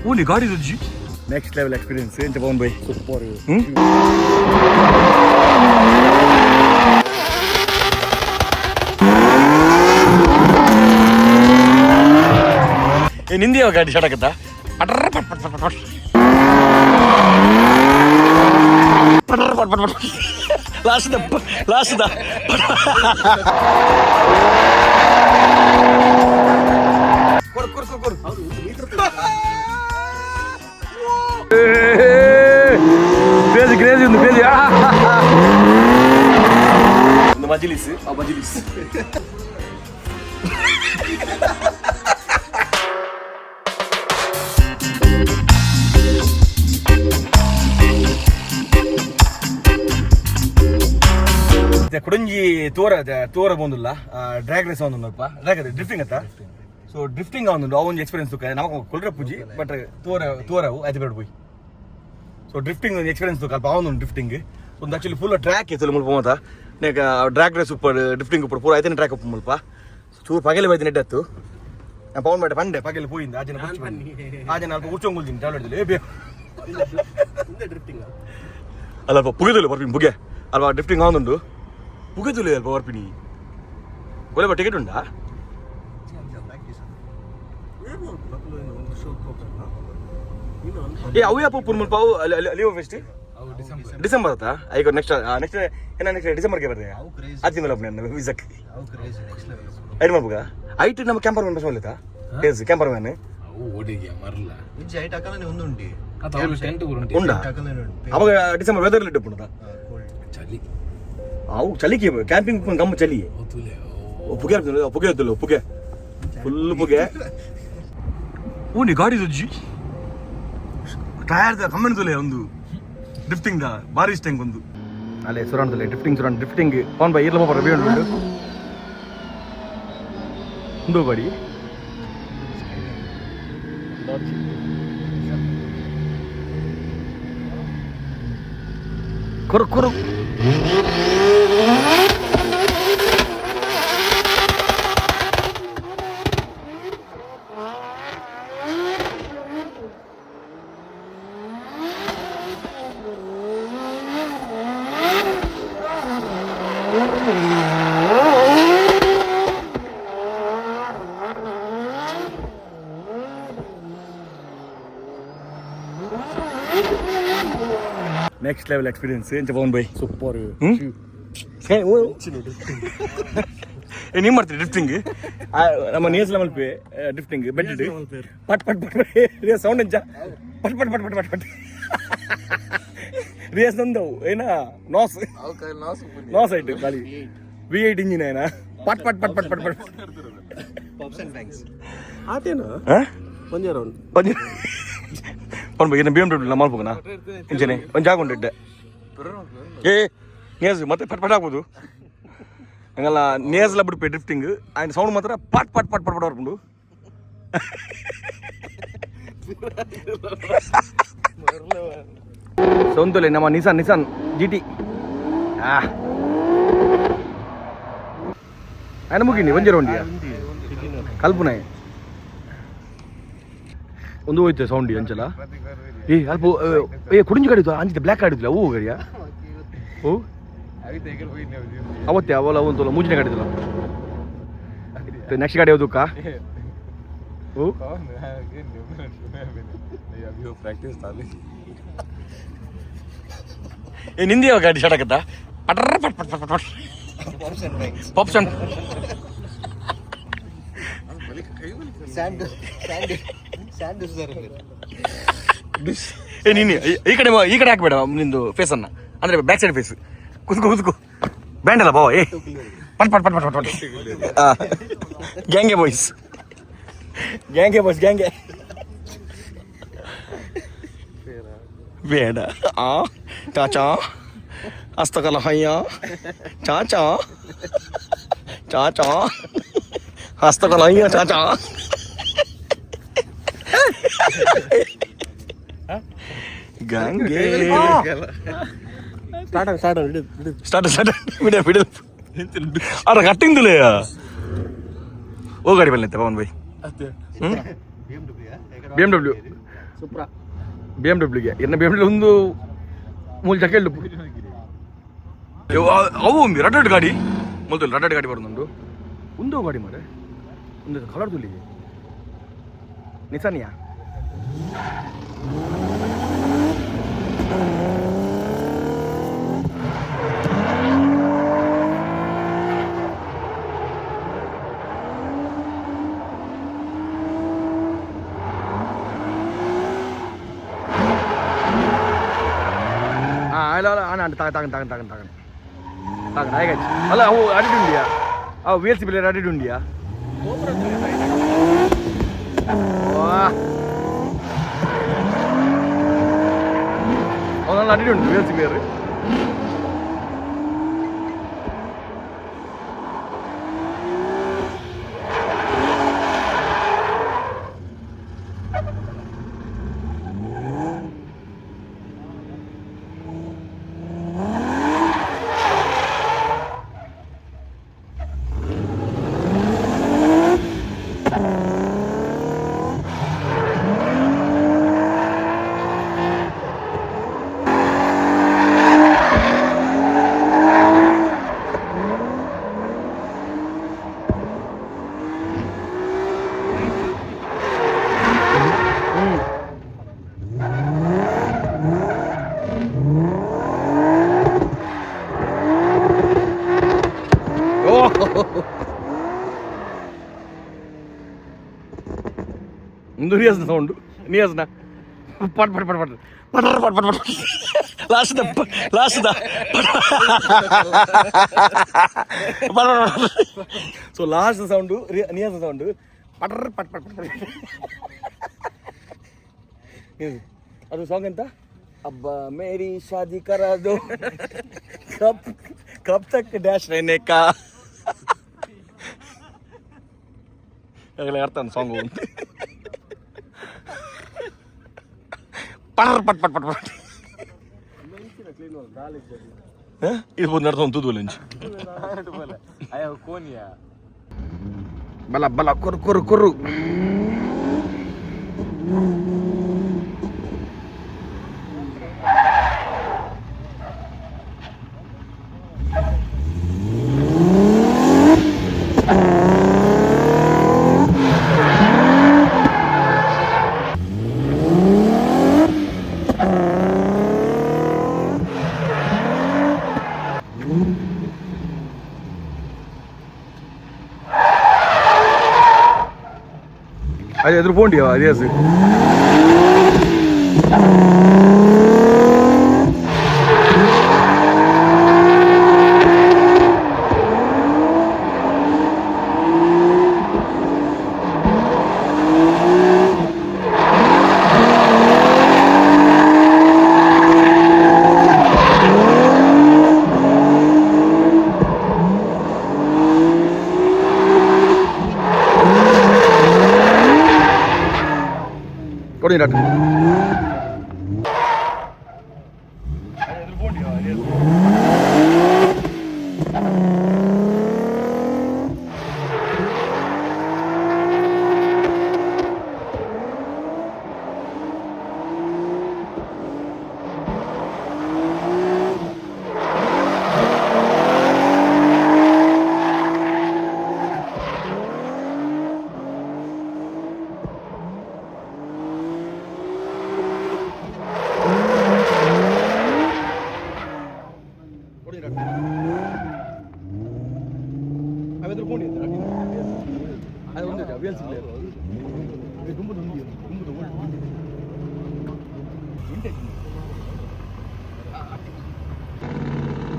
ಓಲಿ ಗಾಡಿ ರುಜಿ next level experience ಎಂತ Pavan by super. ನಿಂದಿ ಯಾವ ಗಾಡಿ ಸ್ಟಾರ್ಟ್ ಆಗತ್ತಾ ಪಟ್ರ ಪಟ್ ಪಟ್ ಪಟ್ ಪಟ್ ಪಟ್ರ ಪಟ್ ಪಟ್ ಪಟ್ ಲಾಸ್ಟ್ ಕೊಡು ಕ್ರೇಜಿ ಒಂದು ಕ್ರೇಜಿ ಒಂದು ಮಜಿಲಿಸ್ ಆ ಮಜಿಲಿಸ್ ಕುಡಂಜಿ ತೋರ ಬಂದಿಲ್ಲ ಡ್ರ್ಯಾಗ್ ರೇಸ್ ಒಂದಪ್ಪ ಡ್ರ್ಯಾಗ್ ಡ್ರಿಫ್ಟಿಂಗ್ ಅಂತ ಸೊ ಡ್ರಿಫ್ಟಿಂಗ್ ಒಂದು ಅವೊಂದು ಎಕ್ಸ್ಪೀರಿಯನ್ಸ್ ನಮಗೆ ಕೊಲ್ರೆ ಪೂಜಿ ಬಟ್ ತೋರವು ಅದು ಬೇಡ போய் ಸೊ ಡ್ರಿಫ್ಟಿಂಗ್ ಒಂದು ಎಕ್ಸ್ಪೀರಿಯನ್ಸ್ ಅಲ್ಪ ಅವನು ಡ್ರಿಫ್ಟಿಂಗ್ ಒಂದು ಆಕ್ಚುಲಿ ಫುಲ್ ಟ್ರ್ಯಾಕ್ ಇತ್ತು ಮುಲ್ಪ ಹೋದ ನೀಗ ಡ್ರ್ಯಾಗ್ ರೇಸ್ ಉಪ್ಪು ಡ್ರಿಫ್ಟಿಂಗ್ ಉಪ್ಪು ಪೂರ ಐತನೇ ಟ್ರ್ಯಾಕ್ ಉಪ್ಪು ಮುಲ್ಪ ಚೂರು ಪಗಲೆ ಬೈದು ನೆಟ್ಟತ್ತು ನಾನು ಪವನ್ ಬೇಡ ಪಂಡೆ ಪಗಲೆ ಹೋಯಿಂದ ಆಜನ ಅಲ್ಪ ಉಚ್ಚೊಂಗುಲ್ತೀನಿ ಟ್ಯಾಬ್ಲೆಟ್ ಏ ಬೇ ಅಲ್ಲಪ್ಪ ಪುಗೆದಿಲ್ಲ ಬರ್ತೀನಿ ಬುಗೆ ಅಲ್ವಾ ಡ್ರಿಫ್ಟಿಂಗ್ ಅವನುಂಡು ಪುಗೆದಿಲ್ಲ ಅಲ್ಪ ಬರ್ತೀನಿ ಒಳ್ಳೆ ಟಿಕೆಟ್ ಉಂಟಾ ಏ ಅವು ಯಾಪ ಮುಲ್ಪ ಅವು ಅಲ್ಲಿಯೋ ಫೆಸ್ಟ್ ಡಿಸೆಂಬರ್ ಆಯ್ತಾ ಈಗ ನೆಕ್ಸ್ಟ್ ನೆಕ್ಸ್ಟ್ ಡಿಸೆಂಬರ್ಗೆ ಬರ್ತದೆ ಅದು ತಿಂಗಳ ನಾನು ವೀಸಕ್ಕೆ ಐದು ಮಾಡ್ಬೋಗ ಐಟ್ ನಮ್ಮ ಕ್ಯಾಂಪರ್ ಮ್ಯಾನ್ ಬಸ್ ಆಯ್ತಾ ಎಸ್ ಕ್ಯಾಂಪರ್ ಮ್ಯಾನ್ ಉಂಡಾ ಅವಾಗ ಡಿಸೆಂಬರ್ ವೆದರ್ ಲಿಟ್ಟು ಪುಣ್ಣ ಅವು ಚಳಿಕೆ ಕ್ಯಾಂಪಿಂಗ್ ಗಮ್ಮ ಚಳಿ ಪುಗೆ ಪುಗೆ ಫುಲ್ ಪುಗೆ ಓನಿ ಗಾಡಿ ರುಜಿ ಟಯರ್ ಕಮ್ಮನಿದಲೆ ಒಂದು ಡ್ರಿಫ್ಟಿಂಗ್ ಭಾರಿ ಇಷ್ಟ ಒಂದು ಅಲ್ಲೇ ಸುರಾಣದಲ್ಲಿ ಡ್ರಿಫ್ಟಿಂಗ್ ಪವನ್ ಬೈ ಇರ್ಲಪ್ಪ ರವಿ ಉಂಟು ಒಂದು ಗಾಡಿ ಕೊರು ನೆಕ್ಸ್ಟ್ ಲೆವೆಲ್ ಎಕ್ಸ್ಪೀರಿಯನ್ಸ್ ಎಂತ ಪವನ್ ಬೈ ಸೂಪರ್. ನೀವು ಮಾಡ್ತೀರಿ ಡ್ರಿಫ್ಟಿಂಗ್ ನಮ್ಮ ನೇಸ್ಲ ಮಲ್ಪೆ ಡ್ರಿಫ್ಟಿಂಗ್ ಬೆಡ್ ಪಟ್ ಪಟ್ ಪಟ್ ಸೌಂಡ್ ಎಂಚ ಪಟ್ ಪಟ್ ಪಟ್ ಪಟ್ ಪಟ್ ಪಟ್ ರೇಸ್ ನಂದವು ಏನ ನಾಸ್ ಆಯ್ತು ಖಾಲಿ V8 ಇಂಜಿನ್ ಏನ ಪಟ್ ಪಟ್ ಪಟ್ ಪಟ್ ಪಟ್ ಪಟ್ ಆಟೇನು ಪವನ್ ಬೈ BMW ನಾ ಮಾಡ್ಬೋಗನಾ ಇಂಚನೆ ಒಂದು ಜಾಗ ಉಂಟಿದ್ದೆ ಏ ನೇಸ್ ಮತ್ತೆ ಪಟ್ ಪಟ್ ಆಗ್ಬೋದು ಹಂಗಲ್ಲ ನೇಸ್ಲ ಬಿಡ್ಪೆ ಡ್ರಿಫ್ಟಿಂಗ್ ಆಯ್ನ ಸೌಂಡ್ ಮಾತ್ರ ಪಟ್ ಪಟ್ ಪಟ್ ಪಟ್ ಪಟ್ ಬರ್ಕೊಂಡು ಸೌಂತಲೆ ನಮ್ಮ ನಿಸಾನ್ GT ఆయన ముగింది ಒಂಜರ ಉಂಡಿಯ ಕಲ್ಪನೆ ಒಂದು ಹೋಯ್ತು ಸೌಂಡ್ ಅಂಚಲ ಏ ಅಲ್ಪ ಏ ಕುಡಿಂಜಿ ಗಾಡಿ ಅಂಚಿದ ಬ್ಲ್ಯಾಕ್ ಗಾಡಿದ್ಲ ಹೂ ಗಾಡಿಯಾ ಓ ಅವತ್ತೆ ಅವಲ್ಲ ಒಂದು ಮೂಜಿನ ಗಾಡಿದಲ್ಲ ನೆಕ್ಸ್ಟ್ ಗಾಡಿ ಯಾವುದಕ್ಕ ಓ ಏ ನಿಂದಿ ಯಾವ ಗಾಡಿ ಸ್ಟಾರ್ಟ್ ಆಗತ್ತಾ ಪಟ್ರ ಪಟ್ ಪಟ್ ಪಟ್ ಪಟ್ ಪಾಪ್ಸನ್ ಏ ನೀನು ಈ ಕಡೆ ಹಾಕ್ಬೇಡ ನಿಂದು ಫೇಸನ್ನ ಅಂದ್ರೆ ಬ್ಯಾಕ್ ಸೈಡ್ ಫೇಸ್ ಕುತ್ಕೋ ಬ್ಯಾಂಡ್ ಅಲ್ಲ ಬಾವ ಏ ಪಟ್ ಪಟ್ ಪಟ್ ಪಟ್ ಪಟ್ ಗ್ಯಾಂಗೆ ಬಾಯ್ಸ್ ಗ್ಯಾಂಗೆ ಬೇಡ ಚಾಚಾ ಅಸ್ತಕಲ ಹಯ್ಯ ಚಾಚಾ ಹಸ್ತಕಲ ಹಯ್ಯ ಚಾಚಾ ಗಂಗೆ ಸ್ಟಾರ್ಟ್ ಬಿಡ ಅರ ಕಟ್ಟಿಂಗ್ ತುಲೆ ಓ ಗಾಡಿ ಬಲ್ಲ Pavan buy BMW Supra BMW ಗೆ ಎನ್ನ BMW ಒಂದು ಮೂಲ ಜಕೆಲ್ಡು ಅವು ರಡ್ಡಡ್ ಗಾಡಿ ಮೊದಲು ರಡ್ಡಡ್ ಗಾಡಿ ಬರೋದುಂಡು ಒಂದು ಗಾಡಿ ಮಾರೆ ಒಂದು ಕಲರ್ ತುಲಿಗೆ ನಿಸಾನಿಯಾ ಅಲ್ಲ ತಾಗನ್ ಆಯ್ತು ಅಲ್ಲ ಅವು ಅಡಿಡ್ ಉಂಡಿಯಾ ಅವು ವಿ ಎಲ್ ಸಿ ಪ್ಲೇಯರ್ ಅಡಿಡ್ ಉಂಡಿಯಾ ಅವನಲ್ಲಿ ಅಡಿಡ್ ಉಂಟು ವಿ ಎಲ್ ಸಿ ಪ್ಲೇಯರ್ ముందు రియాజ్న సౌండ్ నియాజ్న పట్ పట్ పట్ పట్ పట్ పట్ పట్ పట్ లాస్ట్ సో లాస్ట్ సౌండ్ నియాజ్న సౌండ్ పట్ పట్ పట్ పట్ ಅದು ಸಾಂಗ್ ಎಂತ ಅಬ್ಬಾ ಮೇರಿ ಶಾದಿ ಕರಾ ದೋ ಕಬ್ ತಕ್ ಡ್ಯಾಶ್ रहने का ಅರ್ಥ ಸಾಂಗ್ ಪಟ್ ಪಟ್ ಪಟ್ ಪಟ್ ಇದು ಬಂದು ನಡ್ದು ಒಂದು ತುದು ಲಂಚ್ ಬಲ ಬಲ ಕೊರು ಕೊರು ಕೊರು అది ఎదురుపోండి అది వేసి ಕೊಡಿ ರಾಟ್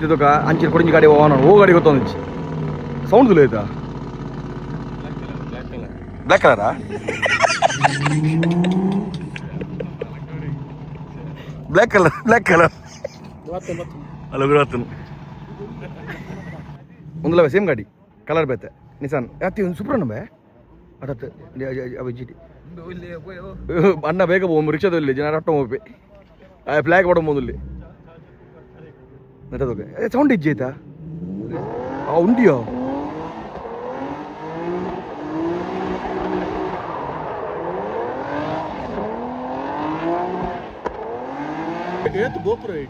ಇದು ಅಂಚಿನ ಕೊಡಿಂಜಿ ಗಾಡಿ ಹೋಗೋಣ ಓ ಗಾಡಿ ಗೊತ್ತೊಂದು ಸೌಂಡ್ ತುಳಿಯುತ್ತಾ ಬ್ಲ್ಯಾಕ್ ಕಲರಾ ಬ್ಲ್ಯಾಕ್ ಕಲರ್ ಅಲ್ಲ ಗುರುವತ್ತನು ಒಂದಲ್ಲ ಸೇಮ್ ಗಾಡಿ ಕಲರ್ ಬೇತೆ ನಿಸಾನ್ ಯಾತಿ ಒಂದು ಸೂಪರ್ ಬೇ ಅಟತ್ ಅಭಿಜಿಟಿ ಅಣ್ಣ ಬೇಗ പോകും റിക്ഷದಲ್ಲಿ ಜನ ರೊಟ್ಟ ಹೋಗ್ಬೇ ಆ ಫ್ಲಾಗ್ ಬಡ ಮೊದಲು ನಟದೋಕೆ ಸೌಂಡ್ ಇಜ್ಜೈತಾ ಉಂಡಿಯೋ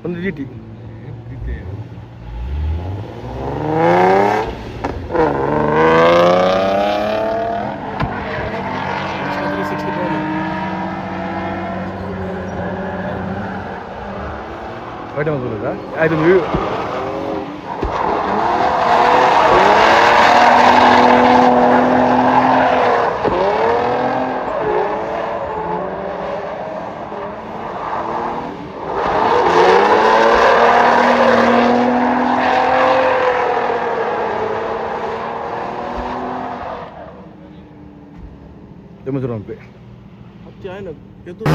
ಒಂದು GT. ಬೈಟ್ ಮಾಡ್ಬೋದಾ? ಆಯ್ತು पे क्या है ना ये तो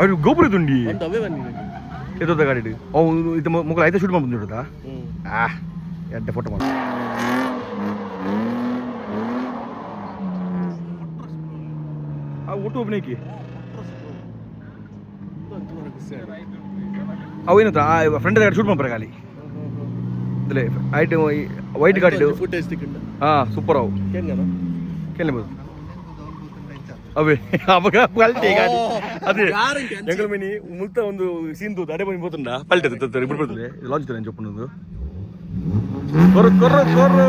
ಅವ್ರು ಗೋಪುರ ತುಂಡಿ ಅಂತ ಅವೇ ಬಂದಿದೆ ಎತ್ತದ ಗಾಡಿ ಅವ್ನು ಇದು ಮಕ್ಕಳು ಆಯ್ತಾ ಶೂಟ್ ಮಾಡ್ಬೋದು ನೋಡುತ್ತಾ ಎಡ್ಡೆ ಫೋಟೋ ಮಾಡಿ ಊಟ ಒಬ್ಬನೇಕಿ ಅವೇನತ್ತ ಫ್ರೆಂಡ್ ಗಾಡಿ ಶೂಟ್ ಮಾಡ್ತಾರೆ ಗಾಲಿ ಇದ್ಲೆ ಐಟ್ ವೈಟ್ ಗಾಡಿ ಫುಟೇಜ್ ತಿಕ್ಕಿಂಡ ಸೂಪರ್ ಅವು ಕೇಳಬಹುದು ಅವೇ ಅವಾಗ ಪಲ್ಟೆ ಗಾಡಿ ಅದೇ ಎಂಗಳ ಮನಿ ಮುಲ್ತ ಒಂದು ಸೀನ್ದು ಅಡೆ ಮನಿ పోతుండా పల్టది తత్తరు ఇప్పుడు పడుతుంది లాంచ్ చేయాలని చెప్పునుందు కొర్ర కొర్ర కొర్ర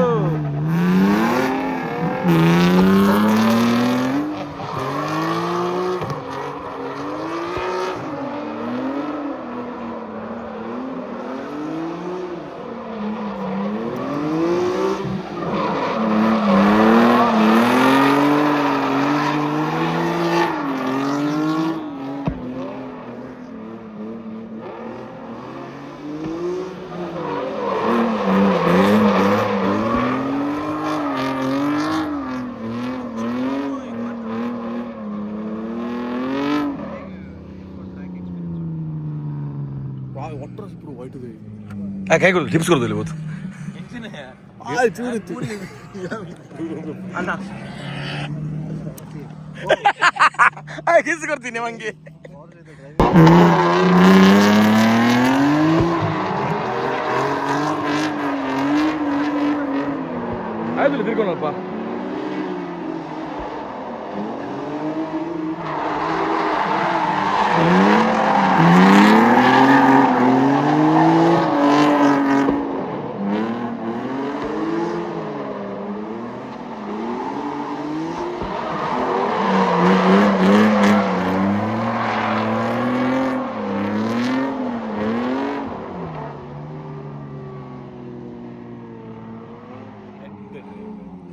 ವಾಟರ್ ಸ್ಪ್ರೂ ವೈಟ್ ಇದೆ ಕೈ ಕೊಡು ಟಿಪ್ಸ್ ಕೊಡೋದಿಲ್ಲ ಇವತ್ತು ಅಲ್ಲ ಕಿಸ್ ಕೊಡ್ತೀನಿ ಮಂಗೆ ಆಯ್ತು ತಿರ್ಕೊಂಡಪ್ಪ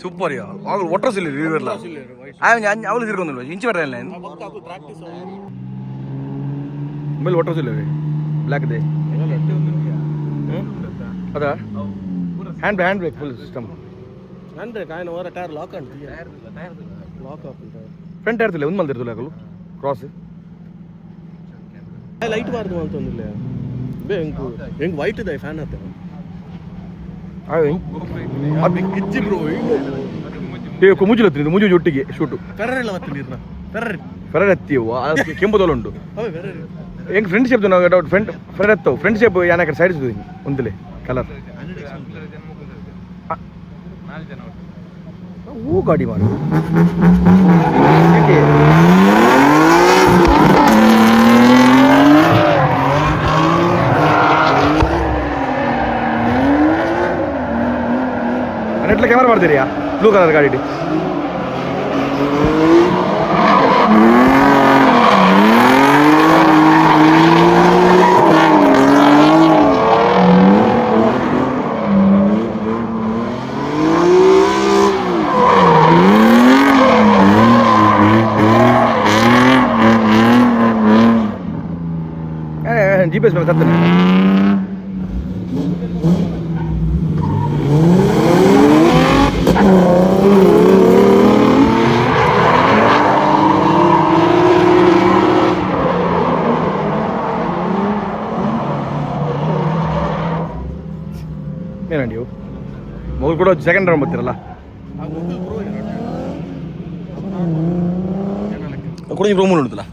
ಸೂಪರ್ ಅವ್ರು ಒಟ್ಟರ್ಸ್ ಇಲ್ಲ ಇರಲ್ಲ ಅವಳು ತಿರ್ಕೊಂಡಿಲ್ವ ಇಂಚು ಬರಲ್ಲ ಆಮೇಲೆ ಒಟ್ಟರ್ಸ್ ಇಲ್ಲವೇ ಬ್ಲ್ಯಾಕ್ ಇದೆ ಅದಾ hand brake full system hand brake ಆಯ್ನ ಹೊರ ಟೈರ್ ಲಾಕ್ ಅಂತ ಲಾಕ್ ಆಗ್ತದೆ ಫ್ರಂಟ್ ಟೈರ್ ಇಲ್ಲ ಒಂದು ಮಲ್ದಿರ್ತಲ್ಲ ಆಗಲು ಕ್ರಾಸ್ ಲೈಟ್ ಬಾರ್ದು ಅಂತಂದಿಲ್ಲ ಬೇ ಹೆಂಗ್ ವೈಟ್ ಇದೆ ಫ್ಯಾನ್ ಹತ್ತ ಅದು ಕಿಚ್ಚಿ ಬ್ರೋ ಮುಜುಲತ್ತಿ ಮುಜು ಒಟ್ಟಿಗೆ ಶೂಟು ಫೆರರ್ ಎಲ್ಲ ಮತ್ತೆ ನೀರ್ನ ಫೆರರ್ ಹತ್ತಿಯವು ಅದಕ್ಕೆ ಕೆಂಪುದಲ್ಲ ಉಂಟು ಹೆಂಗೆ ಫ್ರೆಂಡ್ಶಿಪ್ ಫ್ರೆಂಡ್ ಹತ್ತವು ಫ್ರೆಂಡ್ಶಿಪ್ ಯಾನ ಸೈಡ್ ಒಂದಲೇ ಕಲರ್ ಹೂ ಗಾಡಿ ಮಾಡು ನೆಟ್ಲ ಕ್ಯಾಮರಾ ಮಾಡ್ತೀರಿಯಾ ಬ್ಲೂ ಕಲರ್ ಗಾಡಿ GPS ಮೇಲೆ ತರ್ತಾನೆ ಕೂಡ ಸೆಕೆಂಡ್ ರೌಂಡ್ ಬರ್ತಿರಲ್ಲ ಕೂಡ ರೂಮ್ ಉಂಟಲ್ಲ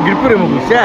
ಗಿರ್ಪುರಿ ಮಗು ಶೇ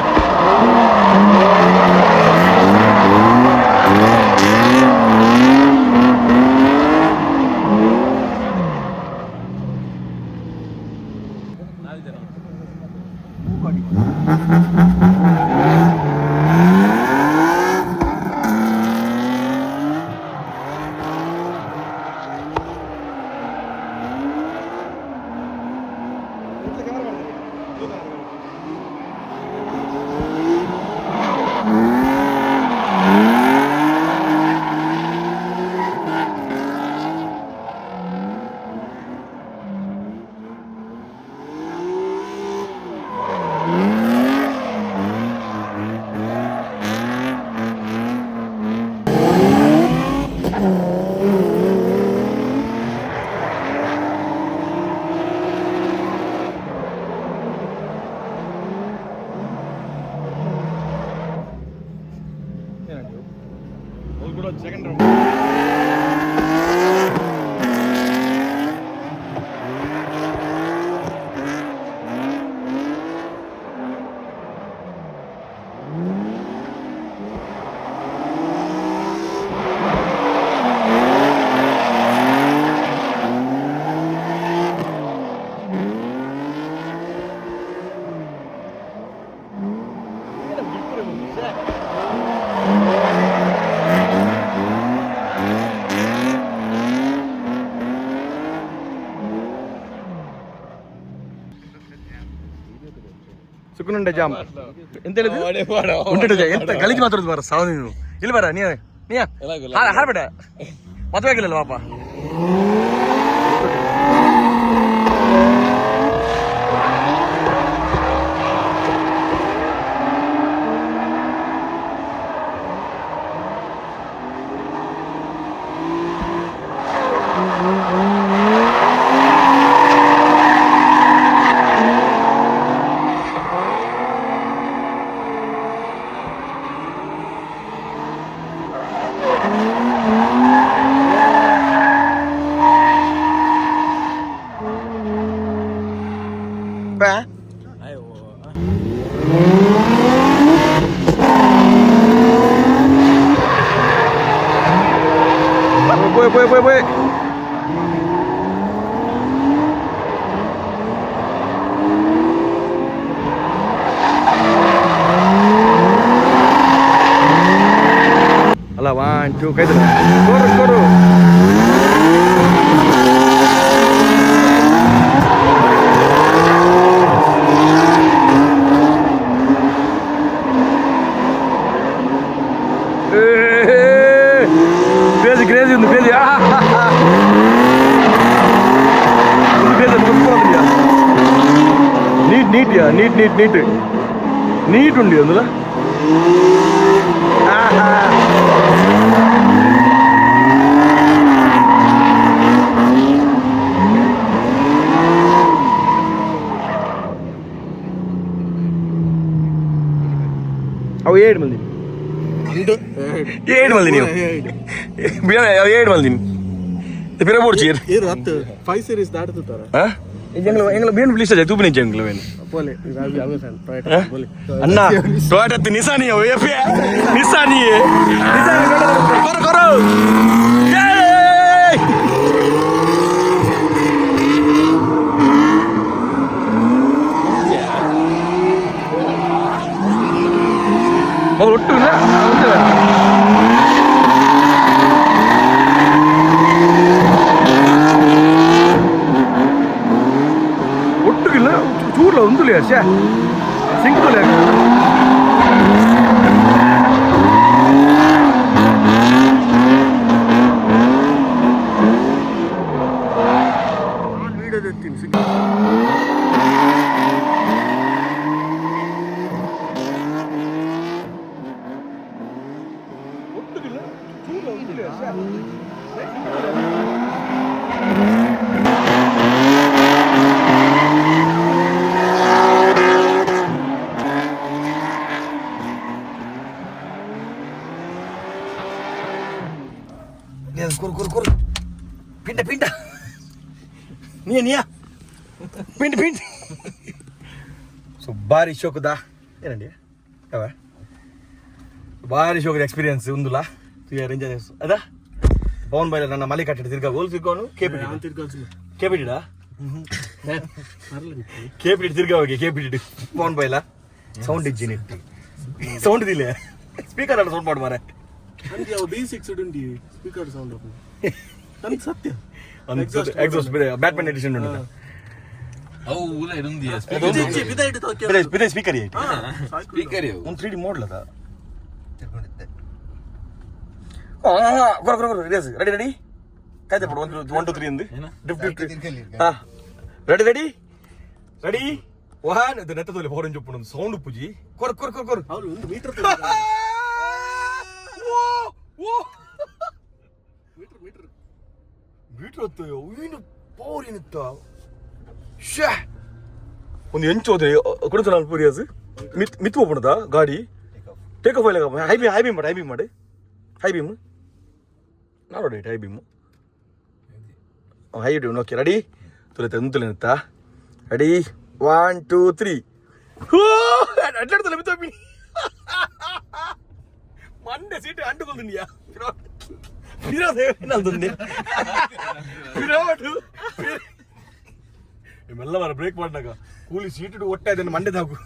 ಸೆಕೆಂಡ್ ರೌಂಡ್ ಸುಕ್ಕುನುಂಡೆ ಜಾಮ್ ಎಂತ ಹೇಳಿದ್ರು ಉಂಟೆ ಎಂತ ಗಲೀಜು ಮಾತಾಡೋದು ಬಾರ ಸಾವು ನೀನು ಇಲ್ಲಿ ಬಾರ ನೀ ಹಾರ್ಬೇಡ ಮದುವೆ ಆಗಿಲ್ಲ ಪಾಪ Voy. Alah, 1, 2, kayak itu. Koru. Crazy. Neat undi andula. ಅವು 7 ಮಂದಿ 7 ಮಂದಿ ನೀವು ಬಿಡ 7 ಮಂದಿ फिर बोल चीर ये रात 5 सीरीज दाटुत्तारा हां ಎಂಗಳ ಬೇನ್ ಪ್ಲೀಸ್ ಅಜ ತೂಪನೆ ಜಂಗ್ಲ ಬೇನ್ बोले आवे फैन टोयोटा बोले अन्ना टोयोटा निसानी है ये निसानी है करो ಅದು ಒಟ್ಟು ಇಲ್ಲ ಒಟ್ಟುಗಿಲ್ಲ ಚೂರ್ಲ ಒಂದುಲಿ ಅಷ್ಟೇ ಸಿಂಕ್ತಲೆ ಸೊ ಭಾರಿ ಶೋಕದ ಏನಂడి ಭಾರಿ ಶೋಕದ ಎಕ್ಸ್ಪೀರಿಯನ್ಸ್ ఉందిలా రేంజ్ అదా పవన్ బాయ్ నన్న మళ్ళీ కట్టడి తిరిగా గోల్ తిరిగాను కేపిటిడా కేపిటి తిరిగా ಹೋಗಿ ಕೇಪಿಟಿ ಪವನ್ ಬಾಯ್ಲ ಸೌಂಡ್ ಇಜ್ಜಿನಿ ಸೌಂಡ್ ದಿಲ್ಲ ಸ್ಪೀಕರ್ ಅಲ್ಲ ಸೌಂಡ್ ಮಾಡು ಮಾರೆ ಅಂದಿ ಅವು B6 ಉಂಡಿ ಸ್ಪೀಕರ್ ಸೌಂಡ್ ಅಪ್ಪ ಅಂತ ಸತ್ಯ ಎಕ್ಸಾಸ್ಟ್ ಬ್ಯಾಟ್ಮನ್ ಎಡಿಷನ್ ಉಂಟು ಅವು ಉಲ ಇರುಂದಿ ಬಿದೆ ಸ್ಪೀಕರ್ ಐತಿ ಸ್ಪೀಕರ್ ಒಂದು 3D ಮೋಡ್ ಲದ ತಿರ್ಕೊಂಡಿದ್ದೆ ರೆಡಿ ರೆಡಿ ಕಾಯ್ದೆ ಪಡು 1 2 3 ಎಂದು ಹಾ ರೆಡಿ ರೆಡಿ ರೆಡಿ ವಾಹನ್ ಇದು ನೆತ್ತ ತೋಲಿ ಫೋರನ್ ಚುಪ್ಪು ಸೌಂಡ್ ಪೂಜಿ ಕೊರ್ ಕೊರ್ ಕೊರ್ ಕೊರ್ ಅವ್ರು 1 ಮೀಟರ್ ಓ ಮೀಟರ್ ಮೀಟರ್ ಹೊತ್ತು ಏನು ಪವರ್ ಏನಿತ್ತ ಶೇ ಒಂದು ಎಂಚು ಹೋದ್ರೆ ಕೊಡ್ತಾನ ಅಲ್ಪ ರಿಯಾಜ್ ಮಿತ್ ಹೋಗ್ಬಿಡದ ಗಾಡಿ ಟೇಕ್ ಆಫ್ ಆಯ್ಲಾಗ ಹೈ ಬೀಮ್ ಮಾಡಿ ಹೈ ಬೀಮ್ ನೋಡಿ high beam high beam okay ready ತುಲೆ ತಂತುಲೆನ್ನುತ್ತಾ ರೆಡಿ 1 2 3 ಅಡ್ಲಾಡ್ತಲ್ಲ ಮಿತ್ತೋಪಿ ಮಂಡೆ ಸೀಟ್ ಅಂಟುಕೊಳ್ತೀನಿಯಾ విరాట్ ఏమవుతుంది విరాట్ మెల్ల మన బ్రేక్ పడ్డాక కూలి సీటు ఒట్టేదని మండే తాకు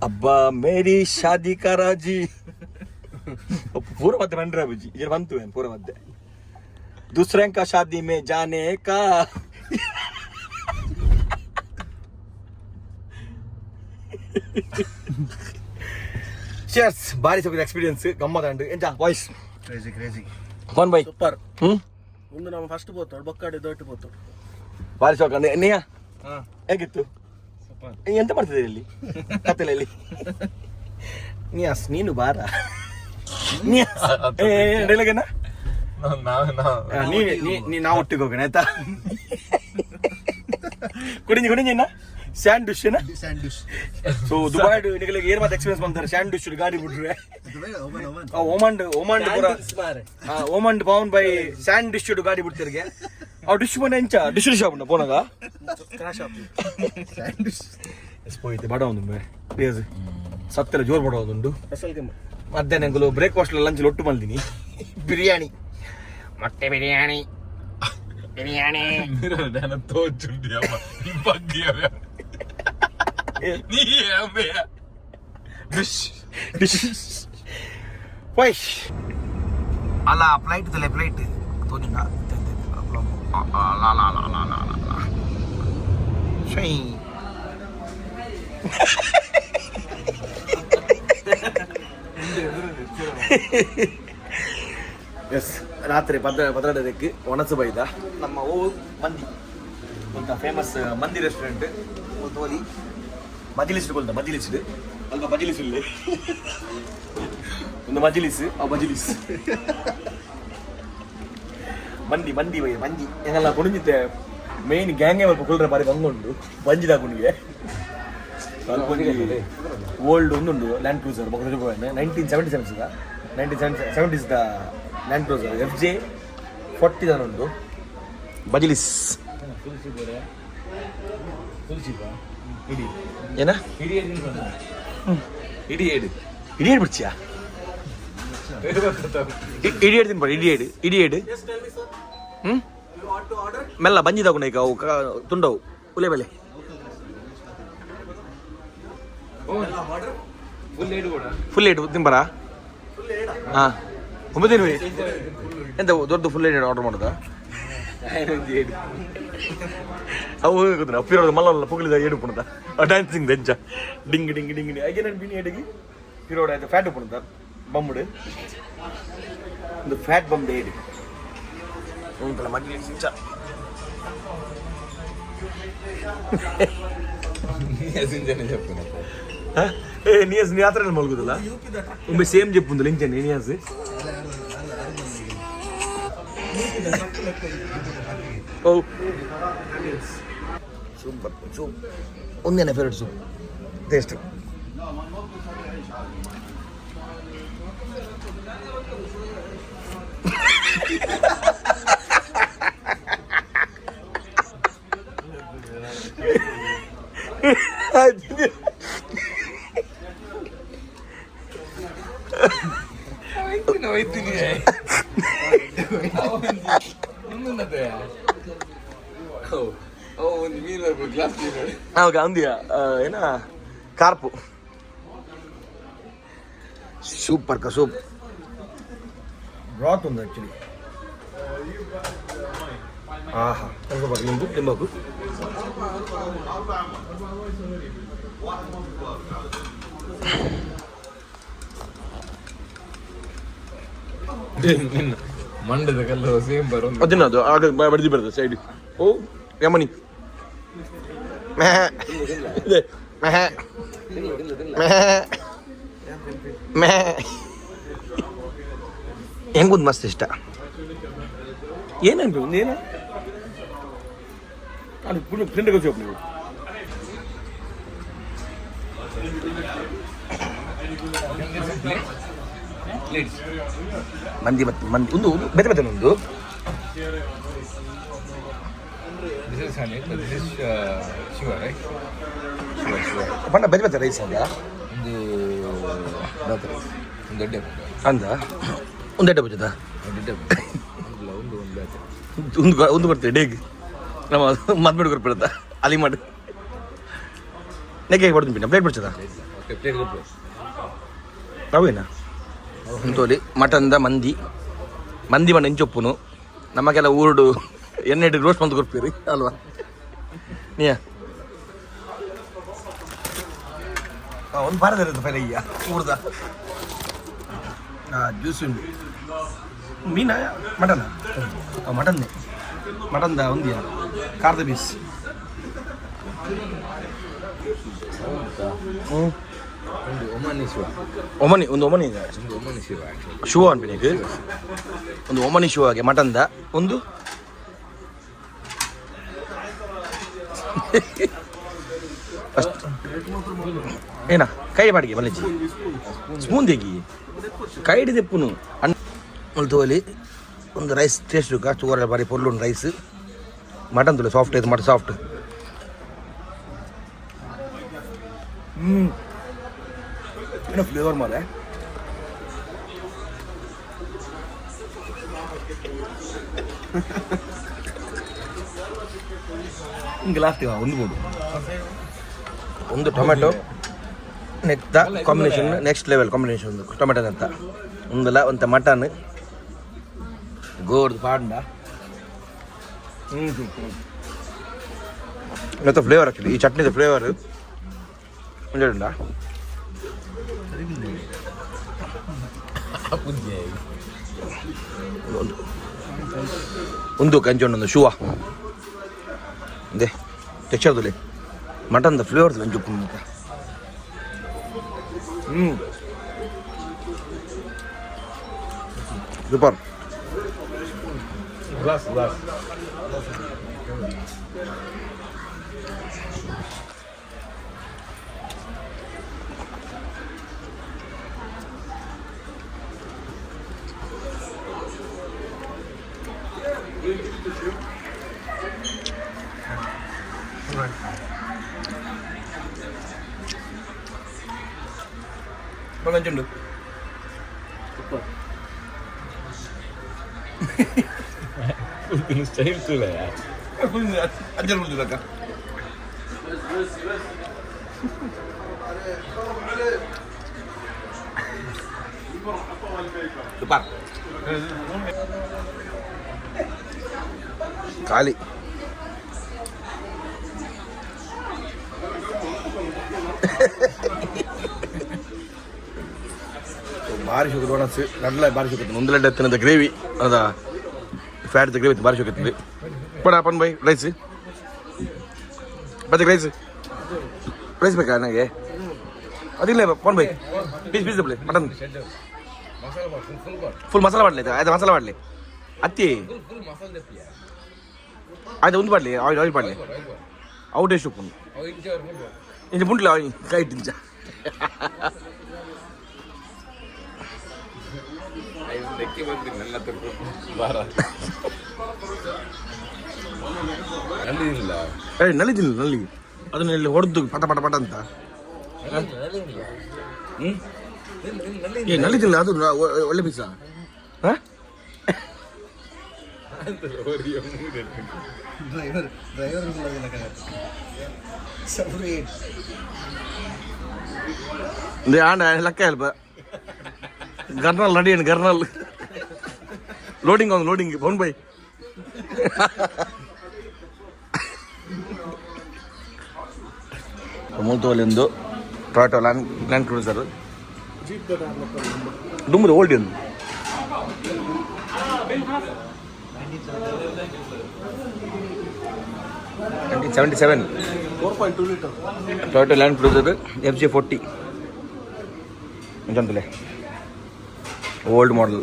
अब्बा मेरी शादी का राजी पूरा मध्य बन रहा है जी ये बनते हैं पूरा मध्य दूसरे का शादी में जाने का cheers ಬಾರಿ ಸೋಕಿದ ಎಕ್ಸ್ಪೀರಿಯನ್ಸ್ ಗಮ್ಮತ್ ಅಂಡ್ ಎಂಜಾ voice crazy fun bye super ಮುಂದೆ ನಾವು ಫಸ್ಟ್ ಹೋಗ್ತಾడు ಬಕ್ಕಾಡಿ ದೊಡ್ಡ ಹೋಗ್ತಾడు ಬಾರಿ ಸೋಕ ನೀಯಾ ಹೇಗಿತ್ತು ಎಂತ ಮಾಡ್ತಿದ್ದೀರಿ ಇಲ್ಲಿ ಕತ್ತಲಲ್ಲಿ ನಿಯಾಸ್ ನೀನು ಬಾರ ಡೈಲಾಗೇನ ನಾವು ಒಟ್ಟಿಗೆ ಹೋಗೋಣ ಆಯ್ತಾ ಕುಡಿಂಜಿ ಸ್ಯಾಂಡ್ವಿಚ್ ಸೊ ದುಬೈ ನಿಗಳಿಗೆ ಏನ್ ಮತ್ತೆ ಎಕ್ಸ್ಪೀರಿಯನ್ಸ್ ಮಾಡ್ತಾರೆ ಸ್ಯಾಂಡ್ವಿಚ್ ಗಾಡಿ ಬಿಟ್ರೆ ಓಮಂಡ್ ಪವನ್ ಬೈ ಸ್ಯಾಂಡ್ವಿಚ್ ಗಾಡಿ ಬಿಡ್ತಿರ್ಗೆ ಅವ್ ಡಿಶ್ ಮನೆ ಎಂಚ ಡಿಶ್ ಶಾಪ್ ಉಂಟ ಪೋನಾಗ ಎಸ್ಪೋಯ್ತು ಬಡ ಒಂದು ಪ್ಲೇಸ್ ಸತ್ತರ ಜೋರ್ ಬಡೋದುಂಡು ಮಧ್ಯಾಹ್ನ ಬ್ರೇಕ್ಫಾಸ್ಟ್ ಲಂಚ್ ಒಟ್ಟು ಮಲ್ದಿನಿ ಬಿರಿಯಾನಿ ಮೊಟ್ಟೆ ಬಿರಿಯಾನಿ ತೋಚುಂಡಿ ಅಲ್ಲ ಫ್ಲೈಟ್ ತಲೆ ಫ್ಲೈಟ್ ತೋನಿಂಗ ಎಸ್ ರಾತ್ರಿ ಭದ್ರಾಡದಕ್ಕೆ ಒಣಸು ಬೈದ ನಮ್ಮ ಮಂದಿ ಅಂತ ಫೇಮಸ್ ಮಂದಿ ರೆಸ್ಟೋರೆಂಟ್ ತೋಲಿ ಮಜಿಲಿಸ್ ಮಜಿಲಿಸ್ ಅಲ್ಪ ಮಜಿಲಿಸ್ ಇಲ್ಲಿ ಒಂದು ಮಜಿಲಿಸ್ ಆ ಮಜಿಲಿಸ್ ಮಂದಿ ಬೈ ಮಂದಿ ಹೆಂಗಲ್ಲ ಕುಣಿಜಿತ್ತೆ ಮೇನ್ ಗ್ಯಾಂಗೇ ಸ್ವಲ್ಪ ಕುಳ್ರೆ ಬಾರಿ ಬಂಗೊಂಡು ಬಂಜಿದ ಕುಣಿಗೆ ಸ್ವಲ್ಪ ಓಲ್ಡ್ ಒಂದುಂಡು ಲ್ಯಾಂಡ್ ಕ್ರೂಸರ್ 1970s ದ ಲ್ಯಾಂಡ್ ಕ್ರೂಸರ್ FJ 40 ಉಂಟು ಬಜಿಲಿಸ್ ಏನ ಇಡಿಯೇಡ್ ಬಿಡ್ಚಿಯಾ ಇಡಿಯೇಡ್ ತಿನ್ಬೇಡ ಇಡಿಯೇಡ್ ಮೆಲ್ಲ ಬಂಜಿ ತಗೊಂಡ ಈಗ ಅವು ತುಂಡವು ಉಲೆ ಬೆಲೆ ಫುಲ್ ಏಡ್ ತಿಂಬರಾ ಹಾ ಒಂಬತ್ತೇನು ಎಂತ ದೊಡ್ಡ ಫುಲ್ ಏಡ್ ಆರ್ಡರ್ ಮಾಡೋದಾ ಅವು ಗೊತ್ತಿಲ್ಲ ಅಪ್ಪಿರೋದು ಮಲ್ಲ ಪುಗ್ಲಿದ ಏಡು ಪುಣದ ಡ್ಯಾನ್ಸಿಂಗ್ ದೆಂಚ ಡಿಂಗ್ ಡಿಂಗ್ ಡಿಂಗ್ ಹಾಗೆ ನಾನು ಬಿನಿ ಏಡಿಗೆ ಪಿರೋಡ್ ಆಯ್ತು ಫ್ಯಾಟ್ ಪುಣದ ಬಮ್ಮುಡು ಒಂದು ಫ್ಯಾಟ್ ಬಮ್ ಏಡಿ ಉಂಟಲ್ಲ ಮಗ್ಲಿ ಸಿಂಚ నియాస్ నీ యాత్ర మలుగుదలా ఒమ్మె సేమ్ చెప్పుంది లించండి నియాస్ ఓ సూపర్ సూప్ ఉంది నా ఫేవరెట్ సూప్ టేస్ట్ ಅವಾಗ ಅಂದಿಯ ಏನ ಕಾರ್ಪು ಸೂಪರ್ ಸೂಪ್ ಬ್ರಾತ್ ಒಂದು ಆ್ಯಕ್ಚುಲಿ ಆಹಾ ಸ್ವಲ್ಪ ನಿಂಬು ನಿಂಬಾಕು ಮಂಡದ ಕಲ್ಲು ಸೇಮ್ ಬರೋ ಅದೇನದು ಆಗ ಬಡ್ದು ಬರ್ತದೆ ಸೈಡ್ ಓ ಯಮನಿ ಹೆಂಗುದ್ ಮಸ್ತ್ ಇಷ್ಟ ಏನಂತ ಏನು ಅದು ಫ್ರೆಂಡ್ ಗೊತ್ತು ನೀವು ಮಂದಿ ಮತ್ತು ಮಂದಿ ಒಂದು ಬೆತ್ತ ಬೆತ್ತ ಒಂದು This is honey, but this is Shiva, right? Shiva. ಬಣ್ಣ ಬೆತ್ತ ಬೆತ್ತ ರೈಸ್ ಅಂದ ಒಂದು ದೊಡ್ಡ ಅಂದ ಒಂದು ಎಡ್ಡೆ ಬುಜ್ಜದ ಒಂದು ಬರ್ತದೆ ಡೇಗ್ ನಮ್ಮ ಮದ್ಮೇಡು ಕೊಡ್ಬಿಡುತ್ತ ಅಲ್ಲಿ ಮಾಡಿ ನೆಕ್ಕೆ ಕೊಡ್ತೀನಿ ಪ್ಲೇಟ್ ಬಿಡ್ಸದ ಅವೇನಾ ಅಂತೋಲಿ ಮಟನ್ದ ಮಂದಿ ಬಣ್ಣ ಹೆಂಚೊಪ್ಪುನು ನಮಗೆಲ್ಲ ಊರುಡು ಎಣ್ಣೆ ರೋಸ್ಟ್ ಬಂದು ಕೊಡ್ತೀರಿ ಅಲ್ವಾ ನೀಯ ಒಂದು ಬಾರದ ಇರುತ್ತೆ ಪೈಲ ಈಗ ಊರ್ದ ಜ್ಯೂಸ್ ಉಂಟು ಮೀನ ಮಟನ್ ಮಟನ್ನೇ ಮಟನ್ದ ಒಂದಿಯ ಖಾರದ ಪೀಸ್ ಒಮನಿ ಒಂದು ಒಮನಿ ಇದೆ ಶಿವ ಅನ್ಬಿಟ್ಟು ಒಂದು ಒಮನಿ ಶಿವಾಗೆ ಮಟನ್ದ ಒಂದು ಅಷ್ಟು ಏನ ಕೈ ಬಾಡಿಗೆ ಮಲಜಿ ಸ್ಪೂನ್ ತೆಗಿ ಕೈ ಹಿಡಿದೆಪ್ಪುನು ತೋಲಿ ಒಂದು ರೈಸ್ ಟೇಸ್ಟ್ ಚೂರ ಬಾರಿ ಪೊರ್ಲು ಒಂದು ರೈಸ್ ಮಟನ್ ತುಳಿ ಸಾಫ್ಟ್ ಇದು ಮಟನ್ ಸಾಫ್ಟ್ ಏನೋ ಫ್ಲೇವರ್ ಮಾರೆ ಹಿಂಗೆ ಲಾಸ್ಟಿಗೆ ಒಂದು ಟೊಮೆಟೊ ನೆಕ್ತ ಕಾಂಬಿನೇಷನ್ ನೆಕ್ಸ್ಟ್ ಲೆವೆಲ್ ಕಾಂಬಿನೇಷನ್ ಒಂದು ಟೊಮೆಟೊ ನೆತ್ತ ಒಂದಲ್ಲ ಒಂದು ಮಟನ್ ಗೋರ್ದು ಪಾಂಡ ನೆತ್ತ ಫ್ಲೇವರ್ ಆ್ಯಕ್ಚುಲಿ ಈ ಚಟ್ನಿದ ಫ್ಲೇವರ್ ಉಂಡ ಒಂದು ಕಂಚೊಂಡು ಶೂವ ಅದೇ ಟೆಕ್ಸ್ಚರ್ದಲ್ಲಿ ಮಟನ್ದ ಫ್ಲೇವರ್ಸ್ ಗಂಜು ಉಪ್ಪು ಮತ್ತೆ ಸೂಪರ್ ಗ್ಲಾಸ್ ಗಂಜುಂಡು ಸ್ಟೈಲ್ ತುಳ ಅಜ್ಜಲ್ ಬಿಡ್ತಿದ್ದಕ್ಕ ಸೂಪರ್ ಖಾಲಿ ಭಾರಿ ಶುಗರ್ ಒಣಸು ನಡ್ಲ ಭಾರಿ ಶುಗರ್ ಒಂದು ಲಡ್ಡ ತಿನ್ನದ ಗ್ರೇವಿ ಅದ ಫ್ಯಾಟ್ ಗ್ರೇವಿ ಭಾರಿ ಶುಗರ್ ಪಡ ಪನ್ ಬೈ ರೈಸ್ ಬತ್ತೆ ರೈಸ್ ಬೇಕಾ ನನಗೆ ಅದಿಲ್ಲ ಪನ್ ಬೈ ಪೀಸ್ ಬಲೆ ಮಟನ್ ಫುಲ್ ಮಸಾಲ ಮಾಡಲಿ ಆಯ್ತು ಮಸಾಲ ಮಾಡಲಿ ಅತ್ತಿ ಆಯ್ತು ಒಂದು ಮಾಡಲಿ ಆಯಿಲ್ ಮಾಡಲಿ ಔಟ್ ಎಷ್ಟು ಉಪ್ಪು ಇಂಚ ಮುಂಟ್ಲ ಕೈ ಇಟ್ಟಿಂಚ ನಲಿದಿಲ್ಲ ನಲ್ಲಿ ಅದನ್ನ ಇಲ್ಲಿ ಹೊಡೆದು ಪಟ ಪಟ ಪಟ ಅಂತ ನಲಿದಿಲ್ಲ ಅದು ಒಳ್ಳೆ ಪೀಸ ಡ್ರೈವರ್ ಆಂಡ ಲೆಕ್ಕ ಅಲ್ಪ ಗರ್ನಲ್ ನಡಿಯನ್ ಗರ್ನಲ್ ಲೋಡಿಂಗ್ ಒಂದು ಲೋಡಿಂಗ್ ಫೋನ್ ಬೈ ಮೂಲ್ತೋಲಿಂದು ಟೊಯೋಟೋ ಲ್ಯಾಂಡ್ ಕ್ರೂಸರ್ ದುಮ್ಮದು ಓಲ್ಡ್ ಒಂದು 1977 4.2 litre Toyota land cruiser FJ40 ಎಂತಂತಲೇ ಓಲ್ಡ್ ಮಾಡಲ್